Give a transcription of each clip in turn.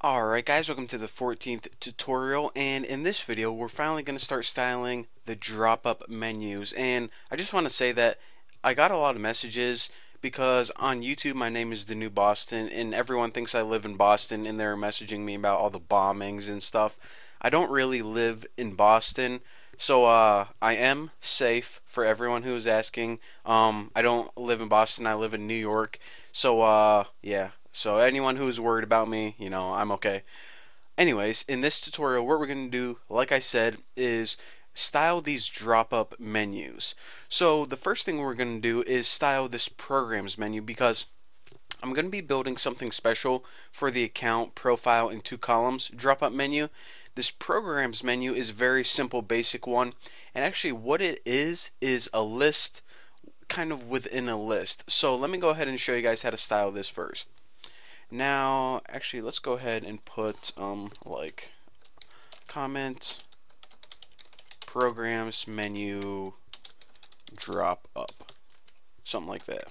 Alright guys, welcome to the 14th tutorial, and in this video we're finally going to start styling the drop-up menus. And I just want to say that I got a lot of messages because on YouTube my name is The New Boston and everyone thinks I live in Boston and they're messaging me about all the bombings and stuff. I don't really live in Boston, so I am safe for everyone who is asking. I don't live in Boston, I live in New York. So yeah. So anyone who's worried about me, I'm okay. Anyways, in this tutorial, what we're going to do, like I said, is style these drop-up menus. So the first thing we're going to do is style this programs menu because I'm going to be building something special for the account, profile, and two columns drop-up menu. This programs menu is a very simple, basic one. And actually what it is a list kind of within a list. So let me go ahead and show you guys how to style this first. Now, actually, let's go ahead and put like comment programs menu drop up, something like that.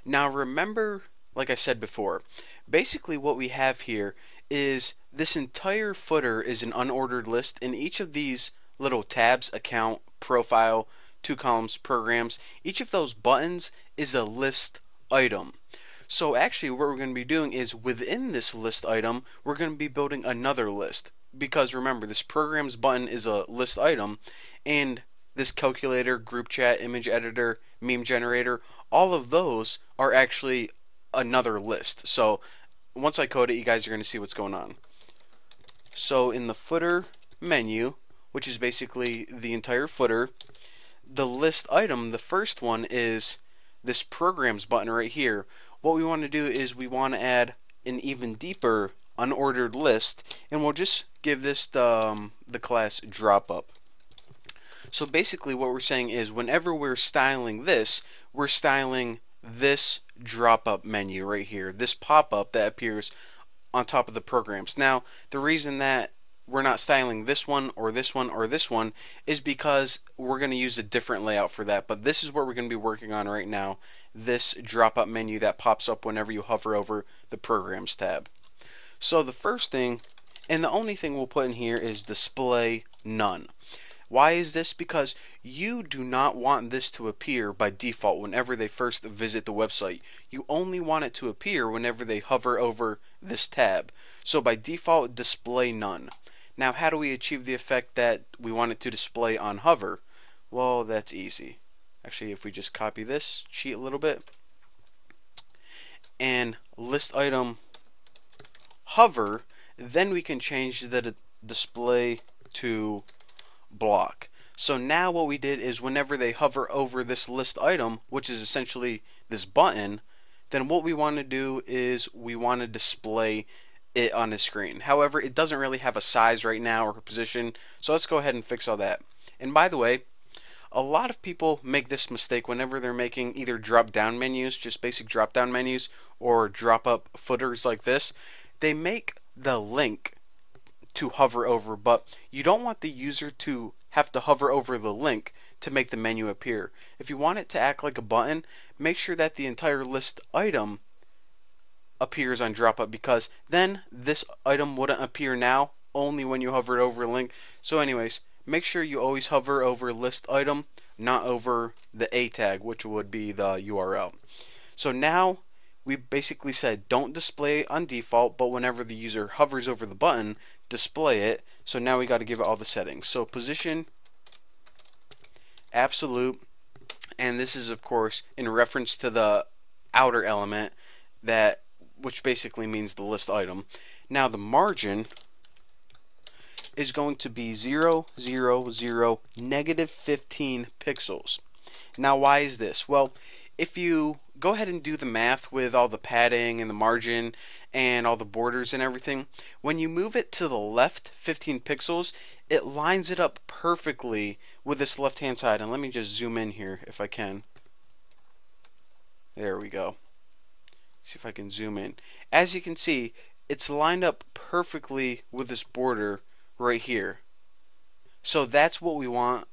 Now remember, like I said before, basically what we have here is this entire footer is an unordered list, and each of these little tabs, account, profile, two columns, programs, each of those buttons is a list item. So actually what we're going to be doing is within this list item, we're going to be building another list. Because remember, this programs button is a list item, and this calculator, group chat, image editor, meme generator, all of those are actually another list. So once I code it, you guys are going to see what's going on. So in the footer menu, which is basically the entire footer, the list item, the first one is this programs button right here. What we want to do is we want to add an even deeper unordered list, and we'll just give this the class drop up. So basically what we're saying is whenever we're styling this, we're styling this drop up menu right here, this pop-up that appears on top of the programs. Now the reason that we're not styling this one or this one or this one is because we're going to use a different layout for that, but this is what we're going to be working on right now, this drop-up menu that pops up whenever you hover over the programs tab. So the first thing and the only thing we'll put in here is display none. Why is this? Because you do not want this to appear by default whenever they first visit the website. You only want it to appear whenever they hover over this tab. So by default, display none. Now how do we achieve the effect that we want it to display on hover? Well, that's easy. Actually, if we just copy this, cheat a little bit, and list item hover, then we can change the display to block. So now what we did is whenever they hover over this list item, which is essentially this button, then what we want to do is we want to display it on the screen. However, it doesn't really have a size right now or a position, so let's go ahead and fix all that. And by the way, a lot of people make this mistake whenever they're making either drop down menus, just basic drop down menus, or drop up footers like this. They make the link to hover over, but you don't want the user to have to hover over the link to make the menu appear. If you want it to act like a button, make sure that the entire list item appears on drop up, because then this item wouldn't appear now, only when you hover over a link. So anyways, make sure you always hover over list item, not over the A tag, which would be the URL. So now we basically said don't display on default, but whenever the user hovers over the button, display it. So now we got to give it all the settings. So position, absolute, and this is of course in reference to the outer element, that which basically means the list item. Now the margin is going to be 0, 0, 0, negative 15 pixels. Now why is this? Well, if you go ahead and do the math with all the padding and the margin and all the borders and everything, when you move it to the left 15 pixels, it lines it up perfectly with this left hand side. And let me just zoom in here if I can. There we go. See if I can zoom in. As you can see, it's lined up perfectly with this border right here. So that's what we want